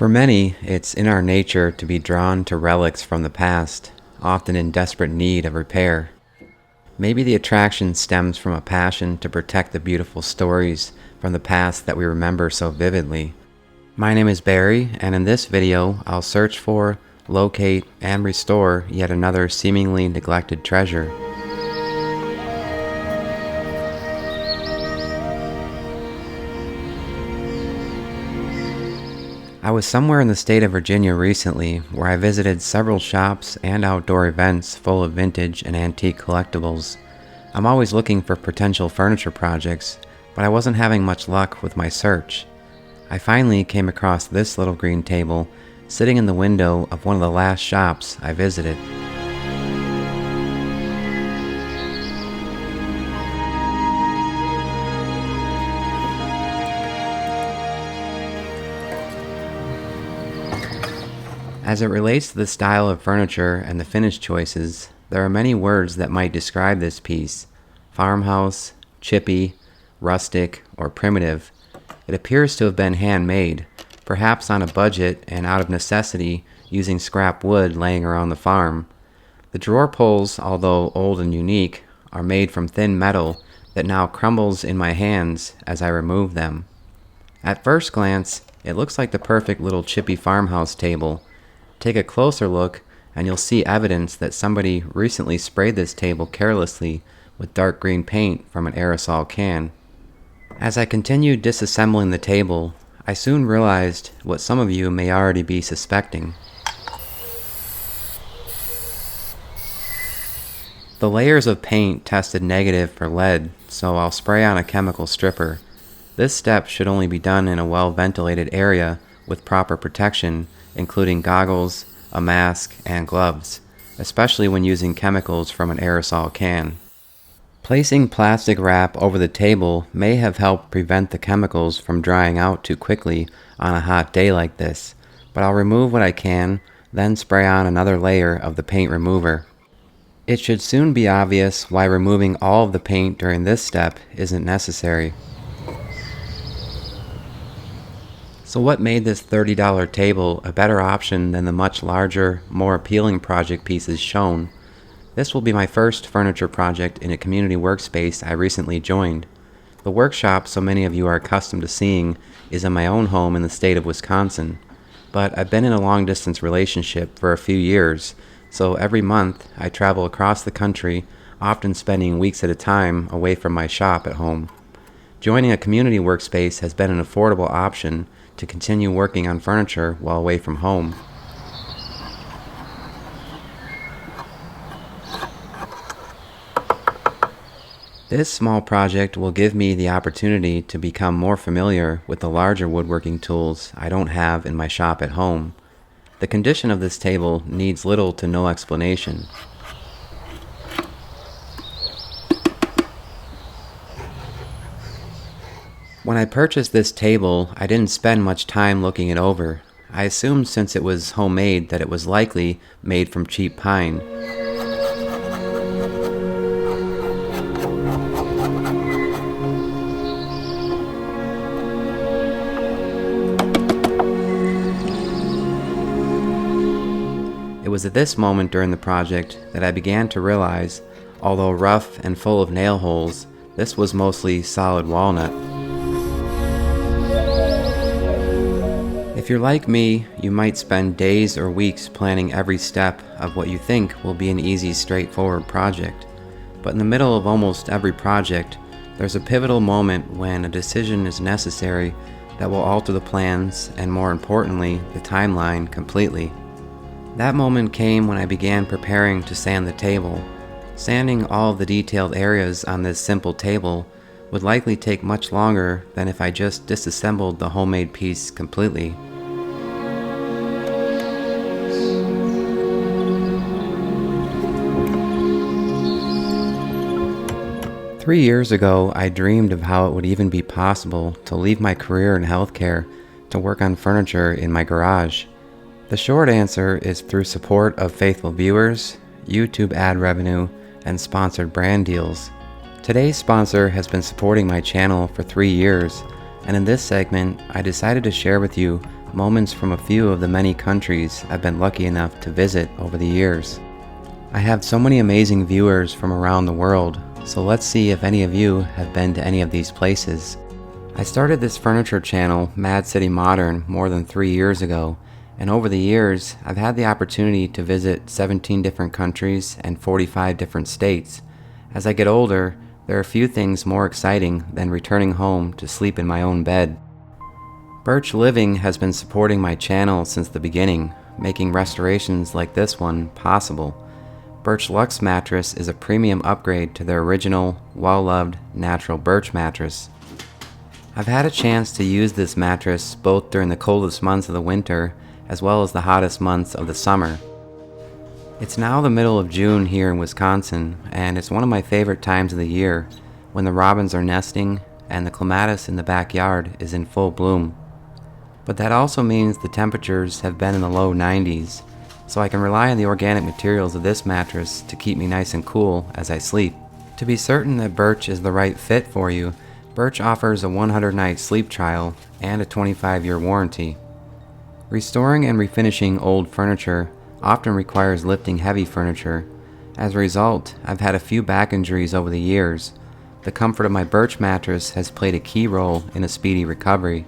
For many, it's in our nature to be drawn to relics from the past, often in desperate need of repair. Maybe the attraction stems from a passion to protect the beautiful stories from the past that we remember so vividly. My name is Barry, and in this video, I'll search for, locate, and restore yet another seemingly neglected treasure. I was somewhere in the state of Virginia recently where I visited several shops and outdoor events full of vintage and antique collectibles. I'm always looking for potential furniture projects, but I wasn't having much luck with my search. I finally came across this little green table sitting in the window of one of the last shops I visited. As it relates to the style of furniture and the finish choices, there are many words that might describe this piece: farmhouse, chippy, rustic, or primitive. It appears to have been handmade, perhaps on a budget and out of necessity, using scrap wood laying around the farm. The drawer pulls, although old and unique, are made from thin metal that now crumbles in my hands as I remove them. At first glance, it looks like the perfect little chippy farmhouse table. Take a closer look and you'll see evidence that somebody recently sprayed this table carelessly with dark green paint from an aerosol can. As I continued disassembling the table, I soon realized what some of you may already be suspecting. The layers of paint tested negative for lead, so I'll spray on a chemical stripper. This step should only be done in a well-ventilated area with proper protection, including goggles, a mask, and gloves, especially when using chemicals from an aerosol can. Placing plastic wrap over the table may have helped prevent the chemicals from drying out too quickly on a hot day like this, but I'll remove what I can, then spray on another layer of the paint remover. It should soon be obvious why removing all of the paint during this step isn't necessary. So what made this $30 table a better option than the much larger, more appealing project pieces shown? This will be my first furniture project in a community workspace I recently joined. The workshop so many of you are accustomed to seeing is in my own home in the state of Wisconsin, but I've been in a long-distance relationship for a few years, so every month I travel across the country, often spending weeks at a time away from my shop at home. Joining a community workspace has been an affordable option to continue working on furniture while away from home. This small project will give me the opportunity to become more familiar with the larger woodworking tools I don't have in my shop at home. The condition of this table needs little to no explanation. When I purchased this table, I didn't spend much time looking it over. I assumed since it was homemade that it was likely made from cheap pine. It was at this moment during the project that I began to realize, although rough and full of nail holes, this was mostly solid walnut. If you're like me, you might spend days or weeks planning every step of what you think will be an easy, straightforward project. But in the middle of almost every project, there's a pivotal moment when a decision is necessary that will alter the plans and, more importantly, the timeline completely. That moment came when I began preparing to sand the table. Sanding all of the detailed areas on this simple table would likely take much longer than if I just disassembled the homemade piece completely. Three years ago, I dreamed of how it would even be possible to leave my career in healthcare to work on furniture in my garage. The short answer is through support of faithful viewers, YouTube ad revenue, and sponsored brand deals. Today's sponsor has been supporting my channel for 3 years, and in this segment, I decided to share with you moments from a few of the many countries I've been lucky enough to visit over the years. I have so many amazing viewers from around the world, so let's see if any of you have been to any of these places. I started this furniture channel, Mad City Modern, more than 3 years ago, and over the years I've had the opportunity to visit 17 different countries and 45 different states. As I get older, there are few things more exciting than returning home to sleep in my own bed. Birch Living has been supporting my channel since the beginning, making restorations like this one possible. Birch Luxe mattress is a premium upgrade to their original, well-loved, natural birch mattress. I've had a chance to use this mattress both during the coldest months of the winter as well as the hottest months of the summer. It's now the middle of June here in Wisconsin, and it's one of my favorite times of the year when the robins are nesting and the clematis in the backyard is in full bloom. But that also means the temperatures have been in the low 90s, so I can rely on the organic materials of this mattress to keep me nice and cool as I sleep. To be certain that Birch is the right fit for you, Birch offers a 100-night sleep trial and a 25-year warranty. Restoring and refinishing old furniture often requires lifting heavy furniture. As a result, I've had a few back injuries over the years. The comfort of my Birch mattress has played a key role in a speedy recovery.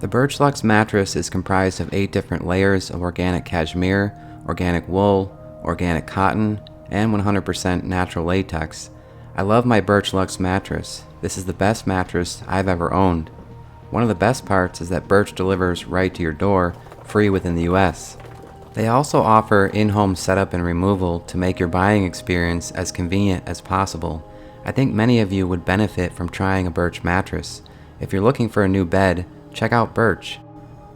The Birch Luxe mattress is comprised of 8 different layers of organic cashmere, organic wool, organic cotton, and 100% natural latex. I love my Birch Luxe mattress. This is the best mattress I've ever owned. One of the best parts is that Birch delivers right to your door, free within the US. They also offer in-home setup and removal to make your buying experience as convenient as possible. I think many of you would benefit from trying a Birch mattress. If you're looking for a new bed, check out Birch.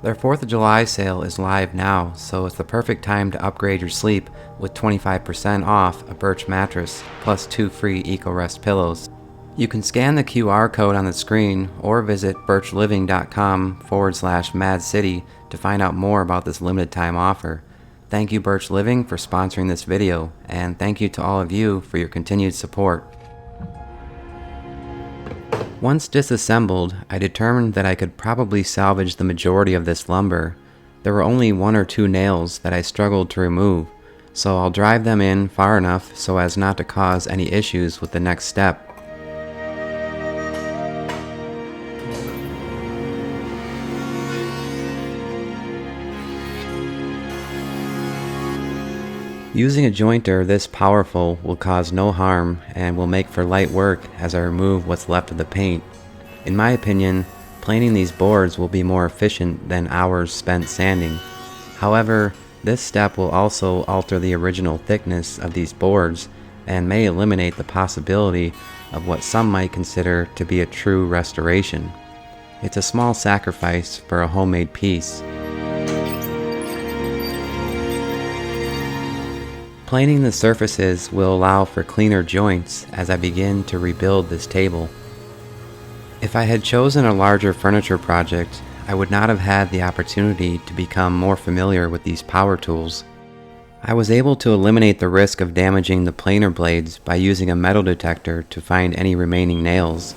Their 4th of July sale is live now, so it's the perfect time to upgrade your sleep with 25% off a Birch mattress plus 2 free EcoRest pillows. You can scan the QR code on the screen or visit birchliving.com/madcity to find out more about this limited time offer. Thank you Birch Living for sponsoring this video, and thank you to all of you for your continued support. Once disassembled, I determined that I could probably salvage the majority of this lumber. There were only 1 or 2 nails that I struggled to remove, so I'll drive them in far enough so as not to cause any issues with the next step. Using a jointer this powerful will cause no harm and will make for light work as I remove what's left of the paint. In my opinion, planing these boards will be more efficient than hours spent sanding. However, this step will also alter the original thickness of these boards and may eliminate the possibility of what some might consider to be a true restoration. It's a small sacrifice for a homemade piece. Planing the surfaces will allow for cleaner joints as I begin to rebuild this table. If I had chosen a larger furniture project, I would not have had the opportunity to become more familiar with these power tools. I was able to eliminate the risk of damaging the planer blades by using a metal detector to find any remaining nails.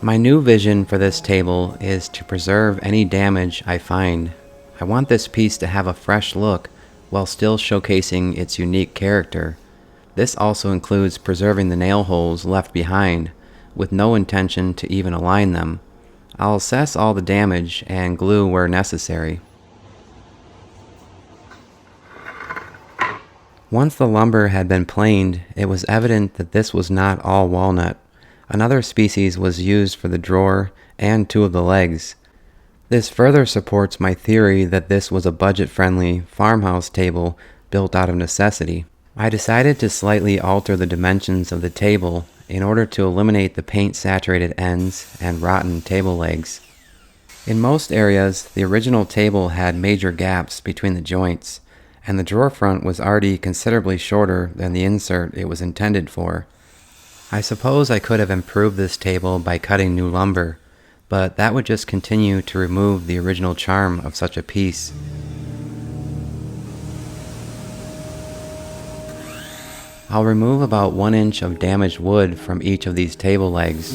My new vision for this table is to preserve any damage I find. I want this piece to have a fresh look while still showcasing its unique character. This also includes preserving the nail holes left behind, with no intention to even align them. I'll assess all the damage and glue where necessary. Once the lumber had been planed, it was evident that this was not all walnut. Another species was used for the drawer and 2 of the legs. This further supports my theory that this was a budget-friendly farmhouse table built out of necessity. I decided to slightly alter the dimensions of the table in order to eliminate the paint-saturated ends and rotten table legs. In most areas, the original table had major gaps between the joints, and the drawer front was already considerably shorter than the insert it was intended for. I suppose I could have improved this table by cutting new lumber, but that would just continue to remove the original charm of such a piece. I'll remove about 1 inch of damaged wood from each of these table legs.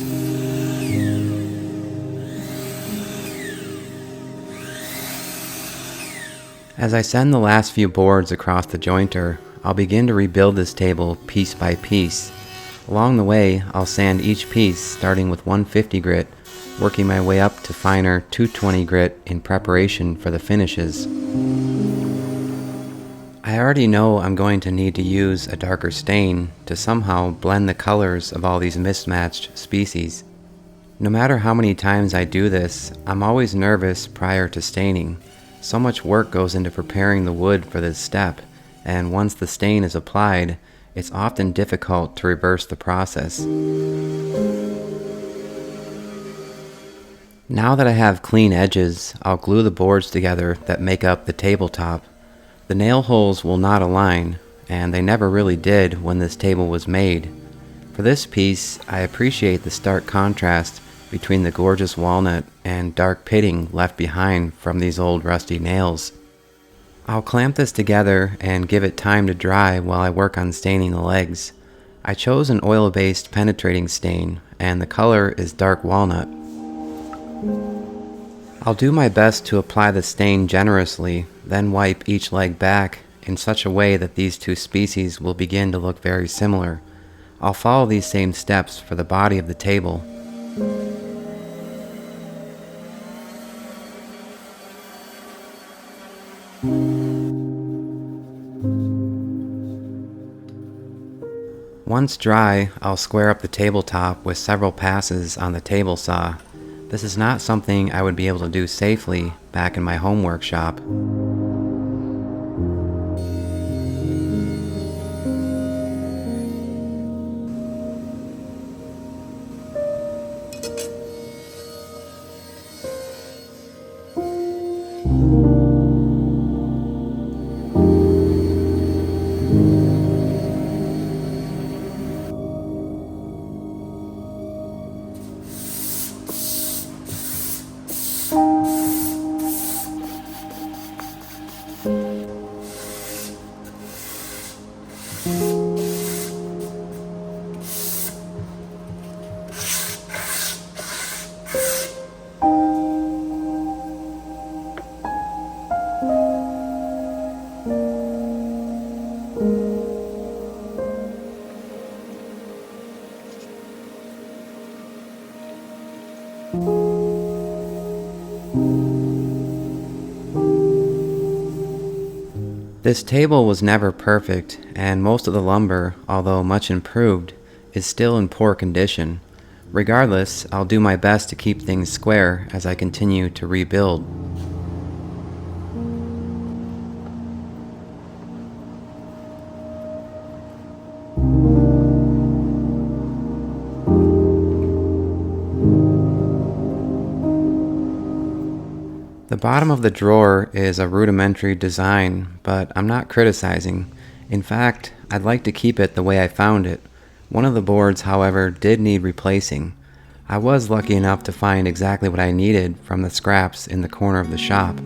As I send the last few boards across the jointer, I'll begin to rebuild this table piece by piece. Along the way, I'll sand each piece starting with 150 grit, working my way up to finer 220 grit in preparation for the finishes. I already know I'm going to need to use a darker stain to somehow blend the colors of all these mismatched species. No matter how many times I do this, I'm always nervous prior to staining. So much work goes into preparing the wood for this step, and once the stain is applied, it's often difficult to reverse the process. Now that I have clean edges, I'll glue the boards together that make up the tabletop. The nail holes will not align, and they never really did when this table was made. For this piece, I appreciate the stark contrast between the gorgeous walnut and dark pitting left behind from these old rusty nails. I'll clamp this together and give it time to dry while I work on staining the legs. I chose an oil-based penetrating stain, and the color is dark walnut. I'll do my best to apply the stain generously, then wipe each leg back in such a way that these two species will begin to look very similar. I'll follow these same steps for the body of the table. Once dry, I'll square up the tabletop with several passes on the table saw. This is not something I would be able to do safely back in my home workshop. This table was never perfect, and most of the lumber, although much improved, is still in poor condition. Regardless, I'll do my best to keep things square as I continue to rebuild. The bottom of the drawer is a rudimentary design, but I'm not criticizing. In fact, I'd like to keep it the way I found it. One of the boards, however, did need replacing. I was lucky enough to find exactly what I needed from the scraps in the corner of the shop.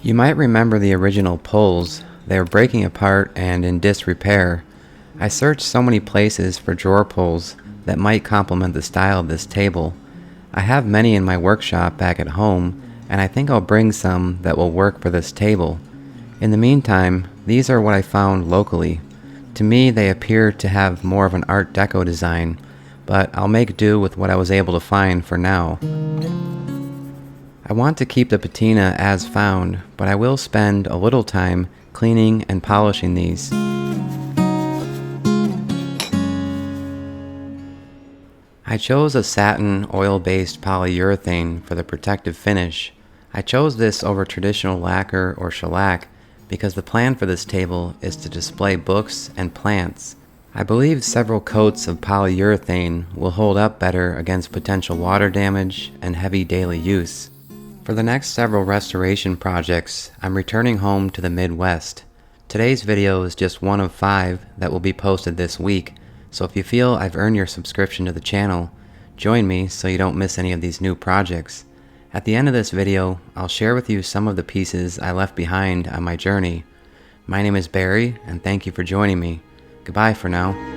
You might remember the original pulls. They were breaking apart and in disrepair. I searched so many places for drawer pulls, that might complement the style of this table. I have many in my workshop back at home, and I think I'll bring some that will work for this table. In the meantime, these are what I found locally. To me, they appear to have more of an Art Deco design, but I'll make do with what I was able to find for now. I want to keep the patina as found, but I will spend a little time cleaning and polishing these. I chose a satin oil-based polyurethane for the protective finish. I chose this over traditional lacquer or shellac because the plan for this table is to display books and plants. I believe several coats of polyurethane will hold up better against potential water damage and heavy daily use. For the next several restoration projects, I'm returning home to the Midwest. Today's video is just one of 5 that will be posted this week, so if you feel I've earned your subscription to the channel, join me so you don't miss any of these new projects. At the end of this video, I'll share with you some of the pieces I left behind on my journey. My name is Barry, and thank you for joining me. Goodbye for now.